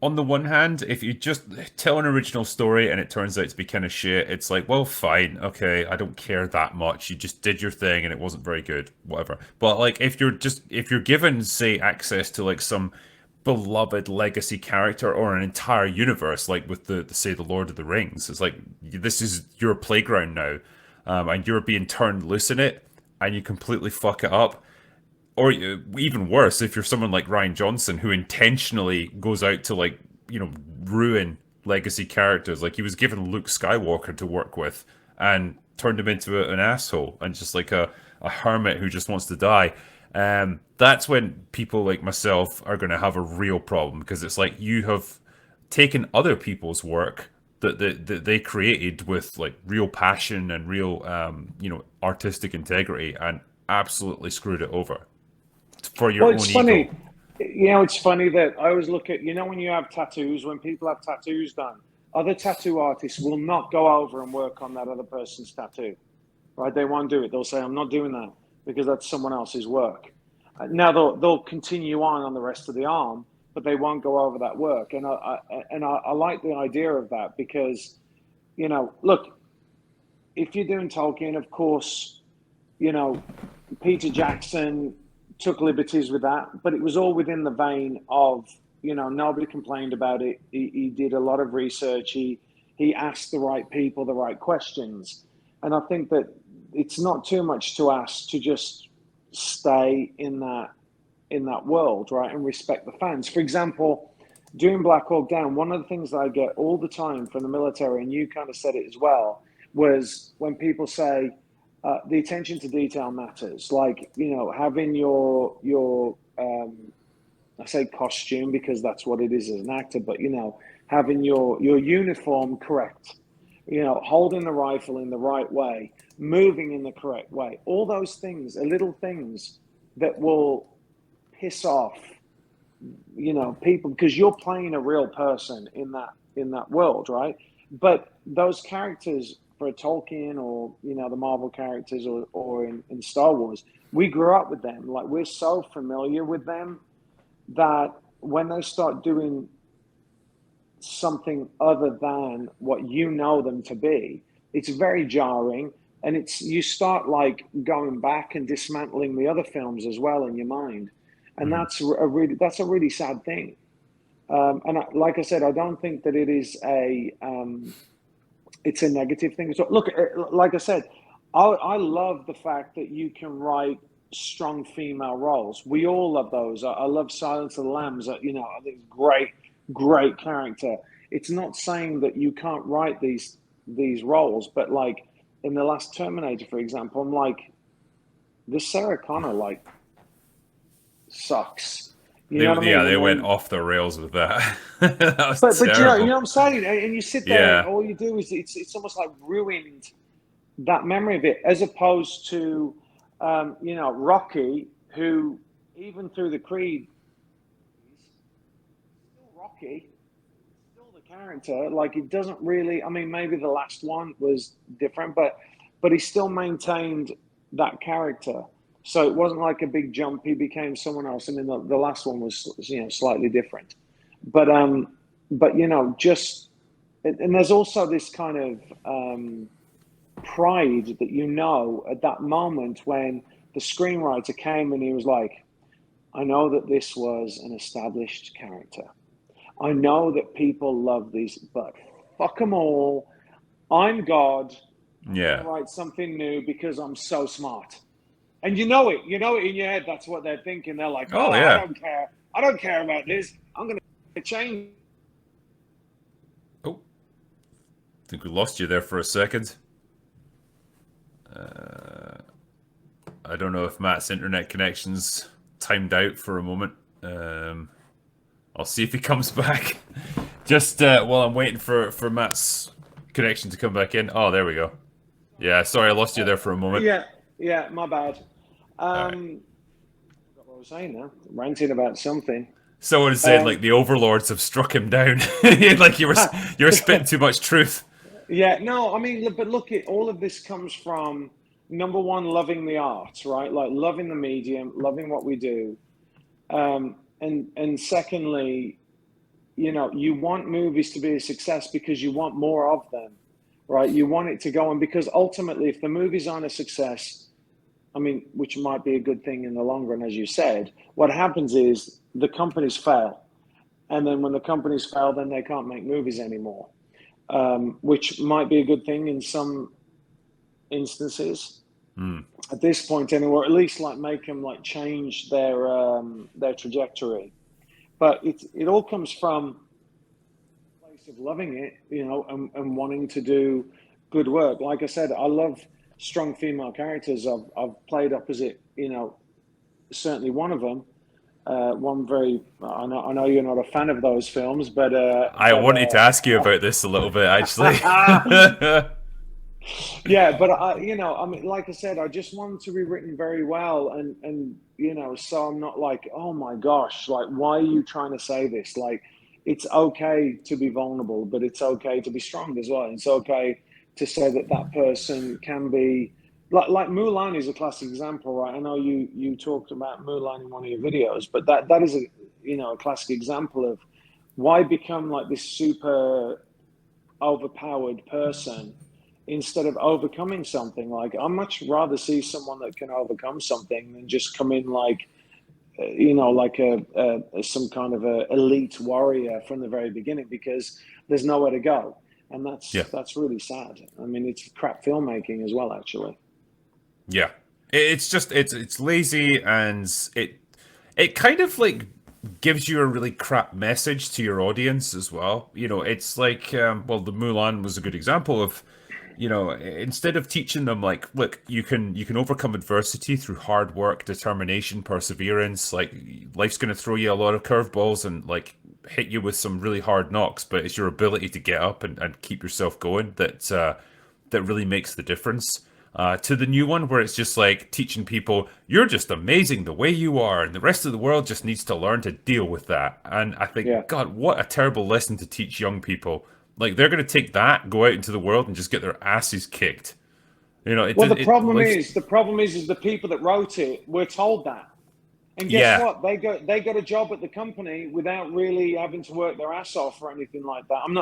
on the one hand, if you just tell an original story and it turns out to be kind of shit, it's like, well, fine, okay, I don't care that much. You just did your thing and it wasn't very good, whatever. But like, if you're given, say, access to like some beloved legacy character or an entire universe, like with the say the Lord of the Rings, it's like this is your playground now, and you're being turned loose in it, and you completely fuck it up, or even worse, if you're someone like Ryan Johnson who intentionally goes out to like ruin legacy characters, like he was given Luke Skywalker to work with and turned him into an asshole and just like a hermit who just wants to die. That's when people like myself are going to have a real problem because it's like you have taken other people's work that they created with like real passion and real artistic integrity and absolutely screwed it over for your Well, own it's ego. funny. It's funny that I always look at, when you have tattoos, when people have tattoos done, other tattoo artists will not go over and work on that other person's tattoo, right? They won't do it. They'll say, I'm not doing that because that's someone else's work. Now they'll continue on the rest of the arm, but they won't go over that work. And I like the idea of that because, look, if you're doing Tolkien, of course, you know, Peter Jackson took liberties with that, but it was all within the vein of, nobody complained about it. He did a lot of research. He asked the right people the right questions, and I think that it's not too much to ask to just stay in that world, right, and respect the fans. For example, doing Black Hawk Down, one of the things that I get all the time from the military, and you kind of said it as well, was when people say the attention to detail matters. Like, having your I say costume because that's what it is as an actor, but having your uniform correct, holding the rifle in the right way, moving in the correct way. All those things are little things that will piss off, people because you're playing a real person in that world, right? But those characters for Tolkien or the Marvel characters or in Star Wars, we grew up with them. Like we're so familiar with them that when they start doing something other than what you know them to be, it's very jarring. And you start like going back and dismantling the other films as well in your mind, and Mm-hmm. that's a really sad thing. Like I said, I don't think that it is it's a negative thing. So look, like I said, I love the fact that you can write strong female roles. We all love those. I love Silence of the Lambs. I think it's great character. It's not saying that you can't write these roles, but like in the last Terminator, for example, I'm like, this Sarah Connor like sucks. You know what I Yeah, mean? they And went then, off the rails with that. That was but you terrible. know what I'm saying? And you sit there and Yeah, all you do is it's almost like ruined that memory of it, as opposed to, Rocky, who even through the Creed, still Rocky, still the character. Like it doesn't really. I mean, maybe the last one was different, but he still maintained that character. So it wasn't like a big jump. He became someone else. I mean, the last one was slightly different, but just and there's also this kind of pride that at that moment when the screenwriter came and he was like, I know that this was an established character. I know that people love these, but fuck them all. I'm God. I'm going to yeah. write something new because I'm so smart. And you know it in your head. That's what they're thinking. They're like, Oh oh, I yeah. don't care. I don't care about this. I'm going to change. Oh, I think we lost you there for a second. I don't know if Matt's internet connection's timed out for a moment. Um, I'll see if he comes back. Just while I'm waiting for Matt's connection to come back in. Oh, there we go. Yeah, sorry, I lost you there for a moment. Yeah, yeah, my bad. All right. I forgot what I was saying now. Ranting about something. Someone said like Um, the overlords have struck him down. Like you were spitting too much truth. Yeah, no, I mean, but look, all of this comes from number one, loving the arts, right? Like loving the medium, loving what we do, and secondly, you know, you want movies to be a success because you want more of them, right? You want it to go on, because ultimately, if the movies aren't a success, I mean, which might be a good thing in the long run, as you said, what happens is the companies fail. And then when the companies fail, then they can't make movies anymore, which might be a good thing in some instances. At this point anyway, or at least like make them like change their trajectory. But it all comes from a place of loving it, you know, and wanting to do good work. Like I said, I love strong female characters. I've played opposite, you know, certainly one of them. One very, I know you're not a fan of those films, but I wanted to ask you about this a little bit, actually. yeah, but you know, I mean, like I said, I just want them to be written very well, and you know, so I'm not like, oh my gosh, like, why are you trying to say this? Like, it's okay to be vulnerable, but it's okay to be strong as well. It's okay to say that that person can be like Mulan is a classic example, right? I know you talked about Mulan in one of your videos, but that is a, you know, a classic example of why become like this super overpowered person instead of overcoming something. Like, I'd much rather see someone that can overcome something than just come in like, you know, like a some kind of a elite warrior from the very beginning, because there's nowhere to go, and Yeah. that's really sad. I mean, it's crap filmmaking as well, actually. Yeah. It's just it's lazy, and it kind of like gives you a really crap message to your audience as well. You know, it's like well, the Mulan was a good example of, you know, instead of teaching them like, look, you can overcome adversity through hard work, determination, perseverance. Like, life's going to throw you a lot of curveballs and like hit you with some really hard knocks, but it's your ability to get up and keep yourself going that really makes the difference. To the new one, where it's just like teaching people, you're just amazing the way you are, and the rest of the world just needs to learn to deal with that. And I Yeah. think, God, what a terrible lesson to teach young people. Like, they're going to take that, go out into the world, and just get their asses kicked. You know, Well, life's, the problem is the people that wrote it were told that. And guess yeah, what? They got a job at the company without really having to work their ass off or anything like that. I'm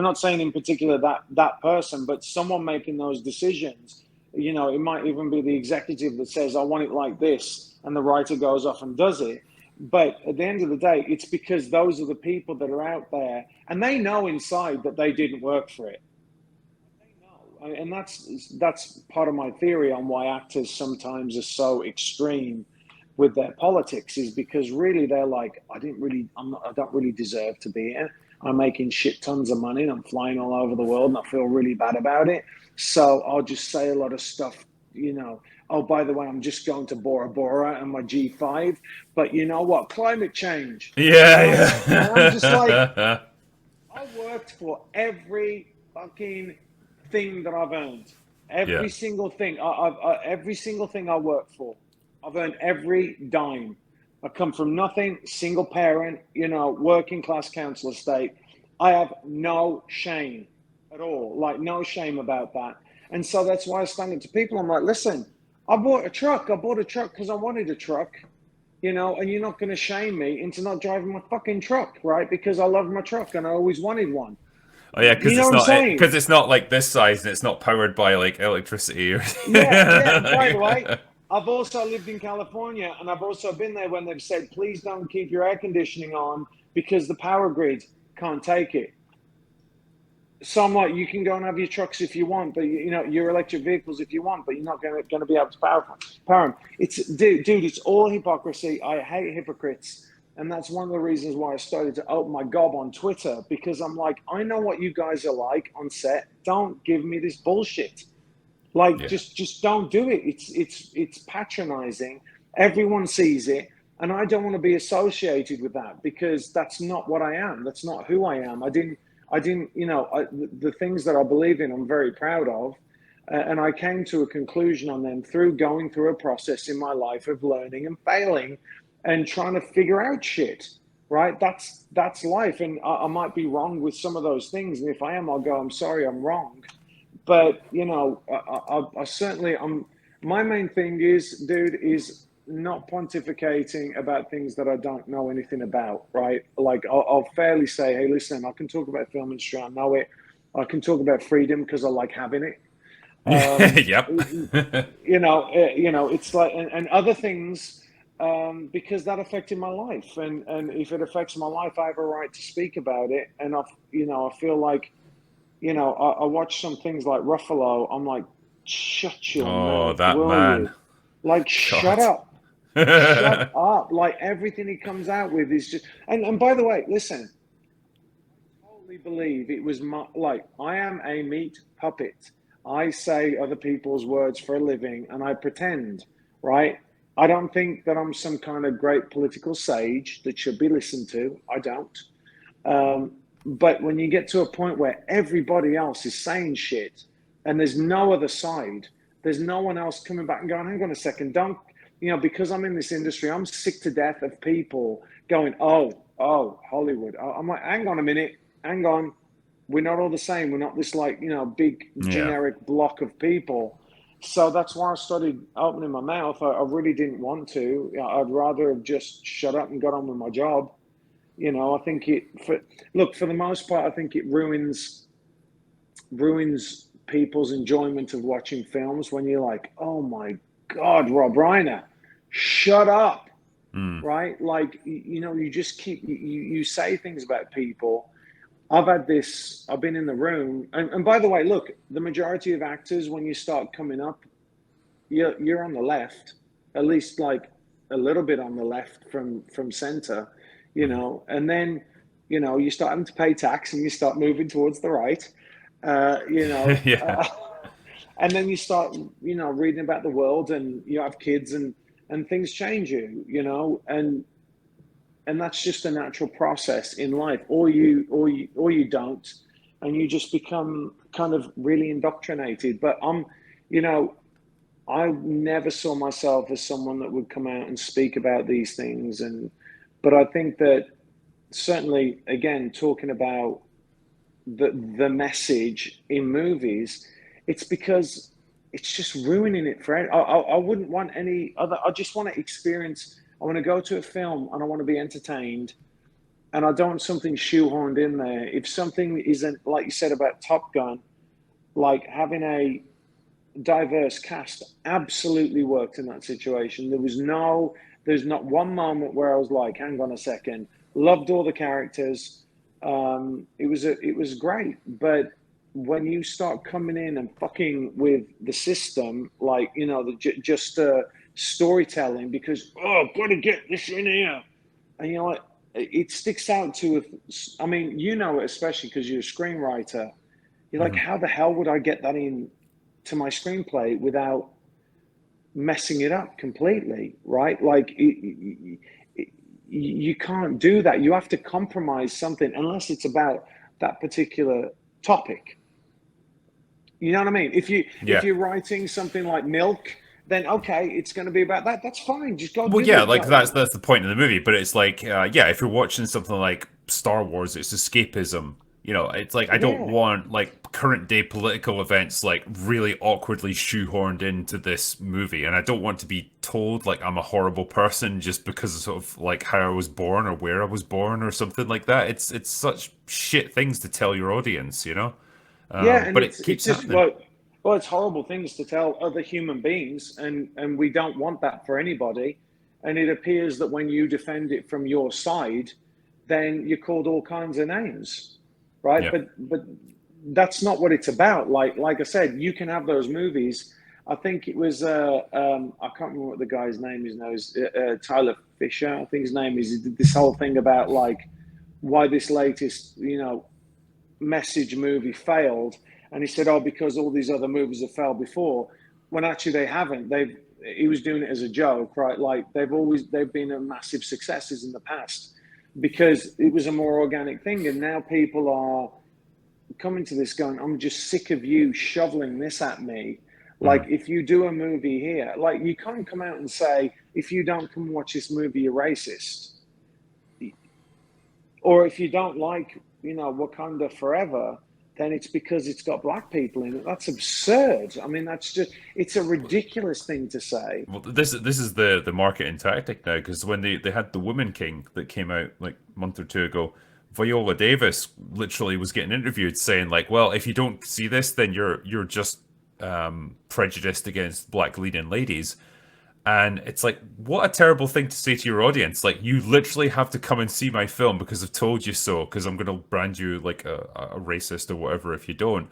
not saying in particular that person, but someone making those decisions. You know, it might even be the executive that says, "I want it like this," and the writer goes off and does it. But at the end of the day, it's because those are the people that are out there, and they know inside that they didn't work for it. They know, and that's part of my theory on why actors sometimes are so extreme with their politics, is because really they're like, I don't really deserve to be here. I'm making shit tons of money and I'm flying all over the world and I feel really bad about it. So I'll just say a lot of stuff, you know. Oh, by the way, I'm just going to Bora Bora and my G5, but you know what? Climate change. yeah, And I'm just like, yeah, I worked for every fucking thing that I've earned. yeah, Every single thing. Every single thing I worked for. I've earned every dime. I come from nothing, single parent, you know, working class council estate. I have no shame at all, like no shame about that. And so that's why I stand up to people. I'm like, listen, I bought a truck. I bought a truck because I wanted a truck, you know, and you're not going to shame me into not driving my fucking truck, right? Because I love my truck and I always wanted one. oh yeah, You know what I'm saying? because it's not like this size and it's not powered by like electricity or. Yeah, yeah. And by the way, I've also lived in California and I've also been there when they've said, please don't keep your air conditioning on because the power grid can't take it. So I'm like, you can go and have your trucks if you want, but you know, your electric vehicles if you want, but you're not going to be able to power them. It's dude, it's all hypocrisy. I hate hypocrites. And that's one of the reasons why I started to open my gob on Twitter, because I'm like, I know what you guys are like on set. Don't give me this bullshit. Like, Yeah, just don't do it. It's patronizing. Everyone sees it, and I don't want to be associated with that because that's not what I am. That's not who I am. I didn't. You know, the things that I believe in, I'm very proud of, and I came to a conclusion on them through going through a process in my life of learning and failing, and trying to figure out shit. Right? That's life, and I might be wrong with some of those things, and if I am, I'll go, I'm sorry, I'm wrong. But you know, I certainly, my main thing is, dude, is not pontificating about things that I don't know anything about, right? Like I'll fairly say, hey, listen, I can talk about film industry, I know it. I can talk about freedom because I like having it. Yep. It's like, and other things, because that affected my life, and if it affects my life, I have a right to speak about it. And I feel like, I watch some things like Ruffalo. I'm like, shut your Oh, mouth, that will man. you? Like, shut God. up, shut up. Like everything he comes out with is just. And by the way, listen, I totally believe it was like I am a meat puppet. I say other people's words for a living, and I pretend, right? I don't think that I'm some kind of great political sage that should be listened to. I don't. But when you get to a point where everybody else is saying shit and there's no other side, there's no one else coming back and going, hang on a second, don't, because I'm in this industry, I'm sick to death of people going, oh, Hollywood. I'm like, hang on a minute, hang on. We're not all the same. We're not this like, big Yeah. generic block of people. So that's why I started opening my mouth. I really didn't want to. I'd rather have just shut up and got on with my job. I think for the most part, I think it ruins people's enjoyment of watching films when you're like, oh my God, Rob Reiner, shut up, Mm. right? Like, you just you say things about people. I've been in the room, and by the way, look, the majority of actors, when you start coming up, you're on the left, at least like a little bit on the left from center, and then you start having to pay tax and you start moving towards the right, uh, you know, Yeah. uh, and then you start reading about the world, and you have kids, and things change and that's just a natural process in life, or you don't, and you just become kind of really indoctrinated. But you know I never saw myself as someone that would come out and speak about these things. But I think that certainly, again, talking about the message in movies, it's because it's just ruining it for. I wouldn't want any other. I just want to experience. I want to go to a film and I want to be entertained, and I don't want something shoehorned in there. If something isn't, like you said about Top Gun, like having a diverse cast absolutely worked in that situation. There's not one moment where I was like, hang on a second, loved all the characters. It was great. But when you start coming in and fucking with the system, like, just storytelling, because, gotta get this in here. And what? It sticks out to, I mean, especially because you're a screenwriter, you're like, Mhm. how the hell would I get that in to my screenplay without messing it up completely, right? Like you can't do that. You have to compromise something unless it's about that particular topic. You know what I mean? If Yeah. you're writing something like Milk, then okay, it's going to be about that. That's fine. Just go Well, do yeah, it. like Go. that's the point of the movie. But it's like, yeah, if you're watching something like Star Wars, it's escapism. It's like I don't Yeah, want like current day political events like really awkwardly shoehorned into this movie, and I don't want to be told like I'm a horrible person just because of sort of like how I was born or where I was born or something like that. It's such shit things to tell your audience. yeah, and But it's it it's keeps just happening. well, it's horrible things to tell other human beings, and we don't want that for anybody. And it appears that when you defend it from your side, then you're called all kinds of names, right? Yeah. But that's not what it's about. Like I said, you can have those movies. I think it was I can't remember what the guy's name is now. Is Tyler Fisher? I think his name is. He did this whole thing about like why this latest message movie failed, and he said, "Oh, because all these other movies have failed before." When actually they haven't. He was doing it as a joke, right? Like they've been a massive successes in the past because it was a more organic thing, and now people are coming to this going, "I'm just sick of you shoveling this at me." Like, Mhm. if you do a movie here, like, you can't come out and say, if you don't come watch this movie, you're racist. Or if you don't like, Wakanda Forever, then it's because it's got black people in it. That's absurd. I mean, it's a ridiculous thing to say. Well, this is the marketing tactic now, because when they had the Woman King that came out like a month or two ago, Viola Davis literally was getting interviewed saying like, well, if you don't see this, then you're just prejudiced against black leading ladies. And it's like, what a terrible thing to say to your audience. Like, you literally have to come and see my film because I've told you so, because I'm going to brand you like a racist or whatever if you don't.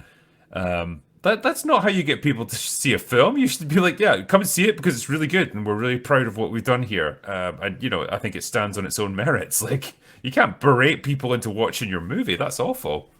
That's not how you get people to see a film. You should be like, yeah, come and see it because it's really good and we're really proud of what we've done here. And, you know, I think it stands on its own merits. Like, you can't berate people into watching your movie. That's awful.